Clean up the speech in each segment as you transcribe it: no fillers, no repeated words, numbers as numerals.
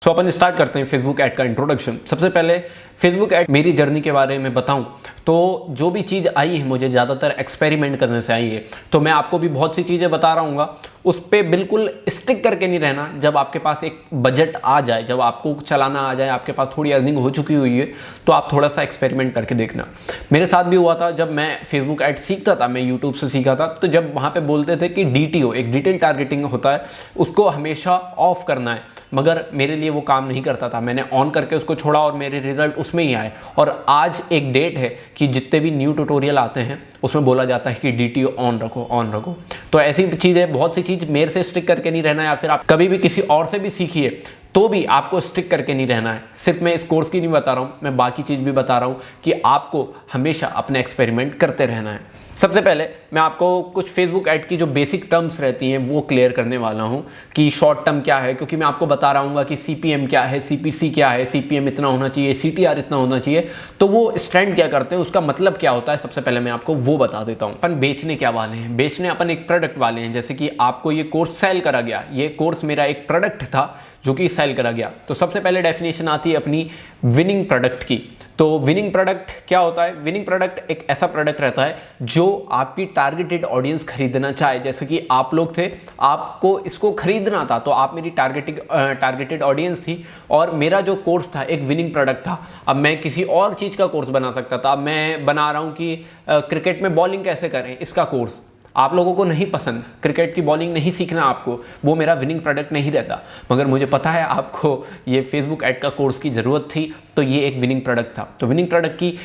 सो अपन start करते हैं Facebook ad का इंट्रोडक्शन। सबसे पहले फेसबुक ऐड मेरी जर्नी के बारे में बताऊं तो जो भी चीज़ आई है मुझे ज़्यादातर एक्सपेरिमेंट करने से आई है। तो मैं आपको भी बहुत सी चीज़ें बता रहा हूँ, उस पर बिल्कुल स्टिक करके नहीं रहना। जब आपके पास एक बजट आ जाए, जब आपको चलाना आ जाए, आपके पास थोड़ी अर्निंग हो चुकी हुई है, तो आप थोड़ा सा एक्सपेरिमेंट करके देखना। मेरे साथ भी हुआ था जब मैं फेसबुक ऐड सीखता था, मैं यूट्यूब से सीखा था। तो जब वहाँ पे बोलते थे कि DTO एक डिटेल टारगेटिंग होता है, उसको हमेशा ऑफ करना है, मगर मेरे लिए वो काम नहीं करता था। मैंने ऑन करके उसको छोड़ा और मेरे रिजल्ट उसमें ही आए। और आज एक डेट है कि जितने भी न्यू ट्यूटोरियल आते हैं उसमें बोला जाता है कि DTO ऑन रखो, ऑन रखो। तो ऐसी चीज़ें, बहुत सी चीज़ मेरे से स्टिक करके नहीं रहना है, या फिर आप कभी भी किसी और से भी सीखिए तो भी आपको स्टिक करके नहीं रहना है। सिर्फ मैं इस कोर्स की नहीं बता रहा हूँ, मैं बाकी चीज़ भी बता रहा हूँ कि आपको हमेशा अपने एक्सपेरिमेंट करते रहना है। सबसे पहले मैं आपको कुछ फेसबुक ऐड की जो बेसिक टर्म्स रहती हैं वो क्लियर करने वाला हूं कि शॉर्ट टर्म क्या है, क्योंकि मैं आपको बता रहा हूँ कि CPM क्या है, CPC क्या है, CPM इतना होना चाहिए, CTR इतना होना चाहिए। तो वो स्ट्रेंड क्या करते हैं, उसका मतलब क्या होता है, सबसे पहले मैं आपको वो बता देता हूँ। अपन बेचने क्या वाले हैं, बेचने अपन एक प्रोडक्ट वाले हैं। जैसे कि आपको ये कोर्स सेल करा गया, ये कोर्स मेरा एक प्रोडक्ट था जो कि सेल करा गया। तो सबसे पहले डेफिनेशन आती है अपनी विनिंग प्रोडक्ट की। तो विनिंग प्रोडक्ट क्या होता है? विनिंग प्रोडक्ट एक ऐसा प्रोडक्ट रहता है जो आपकी टारगेटेड ऑडियंस खरीदना चाहे। जैसे कि आप लोग थे, आपको इसको खरीदना था, तो आप मेरी टारगेटेड ऑडियंस थी और मेरा जो कोर्स था एक विनिंग प्रोडक्ट था। अब मैं किसी और चीज़ का कोर्स बना सकता था। अब मैं बना रहा हूँ कि क्रिकेट में बॉलिंग कैसे करें, इसका कोर्स। आप लोगों को नहीं पसंद, क्रिकेट की बॉलिंग नहीं सीखना आपको, वो मेरा विनिंग प्रोडक्ट नहीं रहता। मगर मुझे पता है आपको ये फेसबुक ऐड का कोर्स की ज़रूरत थी, तो ये एक विनिंग प्रोडक्ट था। तो विनिंग प्रोडक्ट की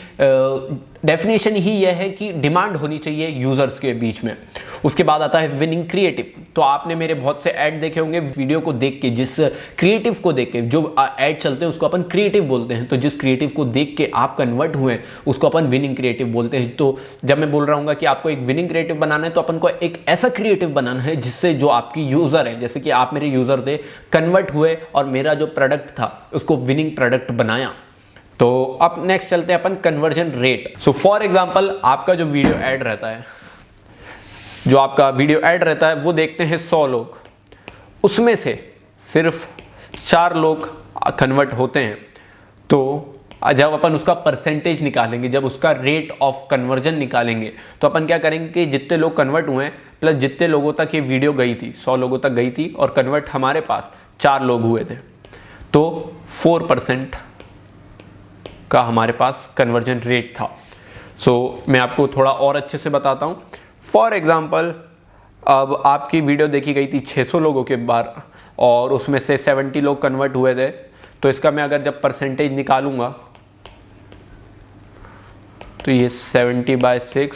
डेफिनेशन ही यह है कि डिमांड होनी चाहिए यूज़र्स के बीच में। उसके बाद आता है विनिंग क्रिएटिव। तो आपने मेरे बहुत से ऐड देखे होंगे, वीडियो को देख के, जिस क्रिएटिव को देख के, जो ऐड चलते हैं उसको अपन क्रिएटिव बोलते हैं। तो जिस क्रिएटिव को देख के आप कन्वर्ट हुए उसको अपन विनिंग क्रिएटिव बोलते हैं। तो जब मैं बोल रहा हूँ कि आपको एक विनिंग क्रिएटिव बनाना है, तो अपन को एक ऐसा क्रिएटिव बनाना है जिससे जो आपकी यूज़र है, जैसे कि आप मेरे यूज़र थे, कन्वर्ट हुए और मेरा जो प्रोडक्ट था उसको विनिंग प्रोडक्ट बनाया। तो अब नेक्स्ट चलते हैं अपन conversion rate. So for example आपका जो वीडियो ऐड रहता है, जो आपका वीडियो ऐड रहता है वो देखते हैं 100 लोग, उसमें से सिर्फ 4 लोग कन्वर्ट होते हैं। तो जब अपन उसका परसेंटेज निकालेंगे, जब उसका रेट ऑफ कन्वर्जन निकालेंगे, तो अपन क्या करेंगे कि जितने लोग कन्वर्ट हुए हैं प्लस जितने लोगों तक ये वीडियो गई थी, 100 लोगों तक गई थी और कन्वर्ट हमारे पास 4 लोग हुए थे, तो 4% का हमारे पास कन्वर्जन रेट था। सो मैं आपको थोड़ा और अच्छे से बताता हूँ। फॉर एग्जांपल अब आपकी वीडियो देखी गई थी 600 लोगों के बार और उसमें से 70 लोग कन्वर्ट हुए थे। तो इसका मैं अगर जब परसेंटेज निकालूंगा तो ये 70/6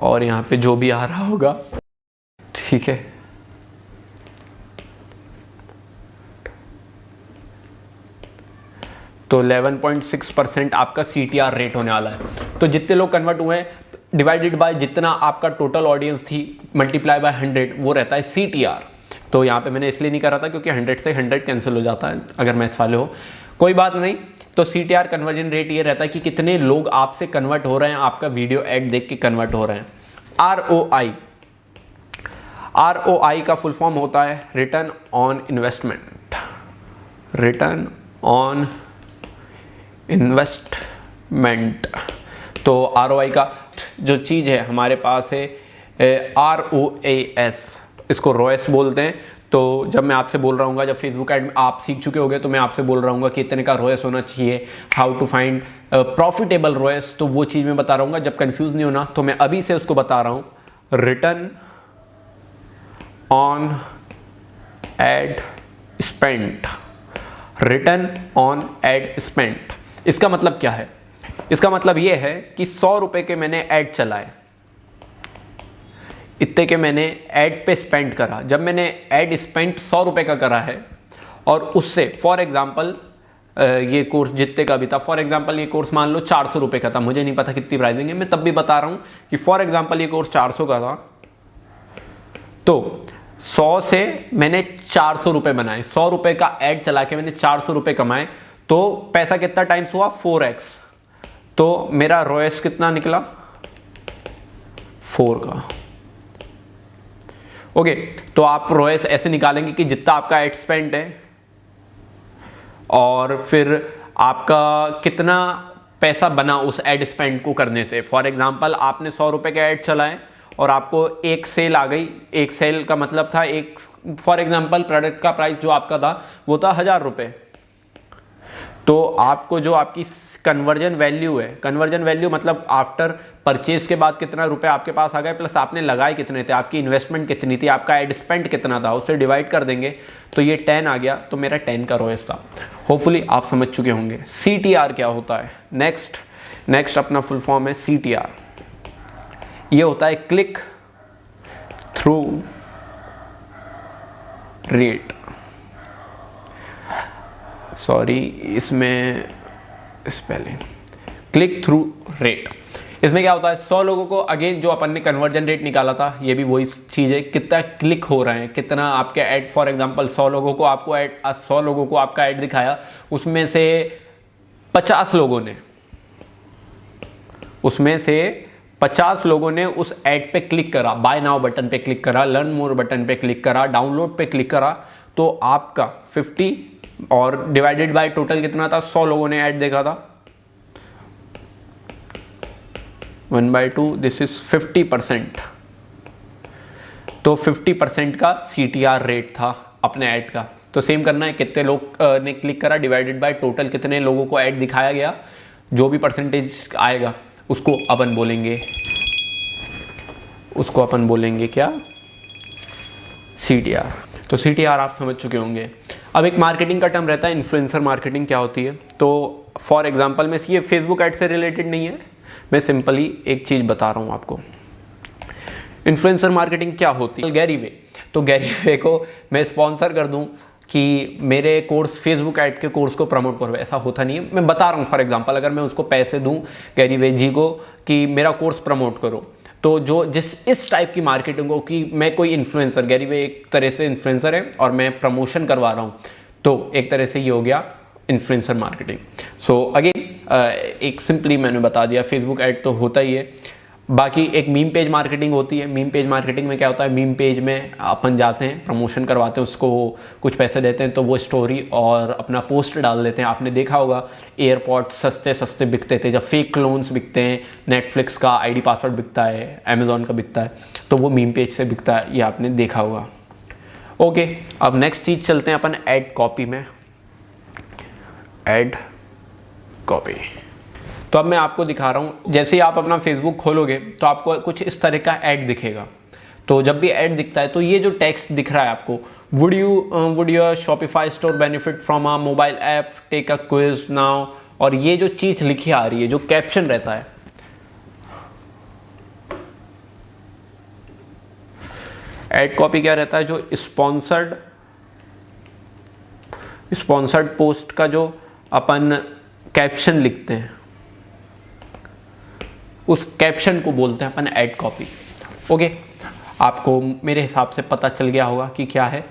और यहाँ पे जो भी आ रहा होगा, ठीक है, तो 11.6% आपका CTR रेट होने वाला है। तो जितने लोग कन्वर्ट हुए हैं डिवाइडेड बाय जितना आपका टोटल ऑडियंस थी मल्टीप्लाई बाय 100, वो रहता है CTR। तो यहाँ पे मैंने इसलिए नहीं करा था क्योंकि 100 से 100 कैंसिल हो जाता है अगर मैथ्स वाले हो, कोई बात नहीं। तो CTR कन्वर्जन रेट ये रहता है कि कितने लोग आपसे कन्वर्ट हो रहे हैं, आपका वीडियो ऐड देख के कन्वर्ट हो रहे हैं। ROI का फुल फॉर्म होता है return on investment, return on investment. तो ROI का जो चीज़ है हमारे पास है ROAS, इसको ROAS बोलते हैं। तो जब मैं आपसे बोल रहा हूँ, जब फेसबुक ऐड में आप सीख चुके होंगे, तो मैं आपसे बोल रहा हूँ कि इतने का ROAS होना चाहिए, how to find profitable ROAS, तो वो चीज़ मैं बता रहा हूँ। जब कंफ्यूज नहीं होना तो मैं अभी से उसको बता रहा हूँ, return on ad spent, return on ad spent. इसका मतलब क्या है? इसका मतलब यह है कि 100 रुपए के मैंने ऐड चलाए, इतने के मैंने ऐड पे स्पेंड करा। जब मैंने ऐड स्पेंड 100 रुपए का करा है और उससे फॉर एग्जांपल ये कोर्स जितने का भी था, फॉर एग्जांपल ये कोर्स मान लो 400 रुपए का था, मुझे नहीं पता कितनी प्राइसिंग है, मैं तब भी बता रहा हूँ कि फॉर एग्जांपल ये कोर्स 400 का था, तो 100 से मैंने 400 रुपए बनाए, 100 रुपए का ऐड चला के मैंने 400 रुपए कमाए। तो पैसा कितना टाइम्स हुआ? 4x। तो मेरा ROAS कितना निकला? 4 का। ओके, तो आप ROAS ऐसे निकालेंगे कि जितना आपका एड स्पेंड है और फिर आपका कितना पैसा बना उस एड स्पेंड को करने से। फॉर एग्जांपल आपने 100 रुपये के ऐड चलाए और आपको एक सेल आ गई। एक सेल का मतलब था एक, फॉर एग्जांपल प्रोडक्ट का प्राइस जो आपका था वो था 1000 रुपये। तो आपको जो आपकी कन्वर्जन वैल्यू है, कन्वर्जन वैल्यू मतलब आफ्टर परचेज के बाद कितना रुपए आपके पास आ गए प्लस आपने लगाए कितने थे, आपकी इन्वेस्टमेंट कितनी थी, आपका एड स्पेंड कितना था, उससे डिवाइड कर देंगे तो ये 10 आ गया। तो मेरा 10 का ROAS था। होपफुली आप समझ चुके होंगे। CTR क्या होता है। नेक्स्ट अपना फुल फॉर्म है CTR। ये होता है क्लिक थ्रू रेट। सॉरी, इसमें स्पेलिंग, क्लिक थ्रू रेट। इसमें क्या होता है, 100 लोगों को, अगेन जो अपन ने कन्वर्जन रेट निकाला था, ये भी वही चीज़ है, कितना क्लिक हो रहे हैं, कितना आपके ऐड। फॉर एग्जांपल 100 लोगों को आपको ऐड, 100 लोगों को आपका ऐड दिखाया, उसमें से 50 लोगों ने उस ऐड पे क्लिक करा, बाय नाउ बटन पे क्लिक करा, लर्न मोर बटन पे क्लिक करा, डाउनलोड पे क्लिक करा, तो आपका 50 और डिवाइडेड बाय टोटल कितना था, 100 लोगों ने ऐड देखा था, 1/2, दिस इज 50%। तो 50% का CTR रेट था अपने ऐड का। तो सेम करना है, कितने लोग ने क्लिक करा डिवाइडेड बाय टोटल कितने लोगों को ऐड दिखाया गया, जो भी परसेंटेज आएगा उसको अपन बोलेंगे क्या, CTR। तो CTR आप समझ चुके होंगे। अब एक मार्केटिंग का टर्म रहता है इन्फ्लुएंसर मार्केटिंग। क्या होती है, तो फॉर एग्जांपल में ये फेसबुक ऐड से रिलेटेड नहीं है, मैं सिंपली एक चीज़ बता रहा हूँ आपको। इन्फ्लुएंसर मार्केटिंग क्या होती है। गैरी वे, तो गैरी वे को मैं स्पॉन्सर कर दूँ कि मेरे कोर्स, फेसबुक ऐड के कोर्स को प्रमोट करो, ऐसा होता नहीं है। मैं बता रहा हूँ, फॉर एग्जांपल अगर मैं उसको पैसे दूँ गैरी वे जी को कि मेरा कोर्स प्रमोट करो, तो जो इस टाइप की मार्केटिंग हो कि मैं कोई इन्फ्लुएंसर, गैरी वे एक तरह से इन्फ्लुएंसर है और मैं प्रमोशन करवा रहा हूँ, तो एक तरह से ये हो गया इन्फ्लुएंसर मार्केटिंग। सो अगेन एक सिंपली मैंने बता दिया, फेसबुक ऐड तो होता ही है। बाकी एक मीम पेज मार्केटिंग होती है। मीम पेज मार्केटिंग में क्या होता है, मीम पेज में अपन जाते हैं, प्रमोशन करवाते हैं, उसको कुछ पैसे देते हैं, तो वो स्टोरी और अपना पोस्ट डाल देते हैं। आपने देखा होगा एयरपॉड्स सस्ते बिकते थे, जब फेक क्लोन्स बिकते हैं, नेटफ्लिक्स का ID पासवर्ड बिकता है, अमेजोन का बिकता है, तो वो मीम पेज से बिकता है, ये आपने देखा होगा। ओके, अब नेक्स्ट चीज़ चलते हैं अपन ऐड कॉपी में। ऐड कॉपी, तो अब मैं आपको दिखा रहा हूँ। जैसे ही आप अपना फेसबुक खोलोगे तो आपको कुछ इस तरह का ऐड दिखेगा। तो जब भी ऐड दिखता है तो ये जो टेक्स्ट दिख रहा है आपको, would your Shopify store benefit from a mobile app, take a quiz now, और ये जो चीज़ लिखी आ रही है, जो कैप्शन रहता है, ऐड कॉपी क्या रहता है, जो स्पॉन्सर्ड पोस्ट का जो अपन कैप्शन लिखते हैं, उस कैप्शन को बोलते हैं अपन ऐड कॉपी। ओके, आपको मेरे हिसाब से पता चल गया होगा कि क्या है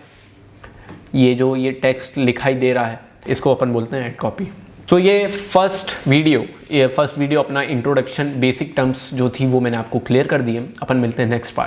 ये टेक्स्ट लिखाई दे रहा है, इसको अपन बोलते हैं ऐड कॉपी। तो ये फर्स्ट वीडियो अपना इंट्रोडक्शन, बेसिक टर्म्स जो थी वो मैंने आपको क्लियर कर दी है। अपन मिलते हैं नेक्स्ट पार्ट।